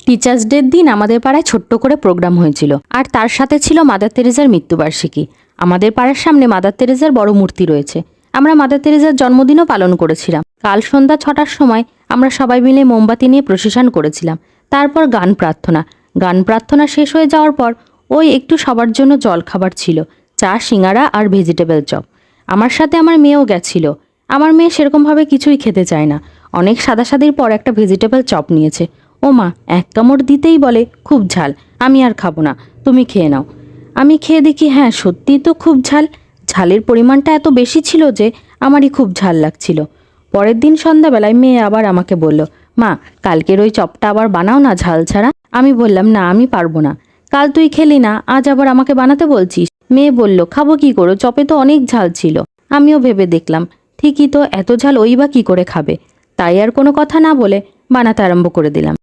Teachers ডের দিন আমাদের পাড়ায় ছোট্ট করে প্রোগ্রাম হয়েছিল, আর তার সাথে ছিল মাদার তেরেজার মৃত্যুবার্ষিকী। আমাদের পাড়ার সামনে মাদার তেরেজার বড় মূর্তি রয়েছে। আমরা মাদার তেরেজার জন্মদিনও পালন করেছিলাম। কাল সন্ধ্যা 6টার সময় আমরা সবাই মিলে মোমবাতি নিয়ে প্রসেশন করেছিলাম। তারপর গান প্রার্থনা শেষ হয়ে যাওয়ার পর ওই একটু সবার জন্য জল খাবার ছিল, চা, সিঙ্গারা আর ভেজিটেবল চপ। আমার সাথে আমার মেয়েও গেছিল। আমার মেয়ে সেরকমভাবে কিছুই খেতে চায় না। অনেক সাদাসাদির পর একটা ভেজিটেবল চপ নিয়েছে। ও মা, এক কামড় দিতেই বলে খুব ঝাল, আমি আর খাবো না, তুমি খেয়ে নাও। আমি খেয়ে দেখি হ্যাঁ, সত্যিই তো খুব ঝাল। ঝালের পরিমাণটা এত বেশি ছিল যে আমারই খুব ঝাল লাগছিল। পরের দিন সন্ধ্যাবেলায় মেয়ে আবার আমাকে বলল, মা, কালকের ওই চপটা আবার বানাও না ঝাল ছাড়া। আমি বললাম, না, আমি পারবো না। কাল তুই খেলি না, আজ আবার আমাকে বানাতে বলছিস? মেয়ে বলল, খাবো কি করে, চপে তো অনেক ঝাল ছিল। আমিও ভেবে দেখলাম, ঠিকই তো, এত ঝাল ওই বা কী করে খাবে। তাই আর কোনো কথা না বলে বানাতে আরম্ভ করে দিলাম।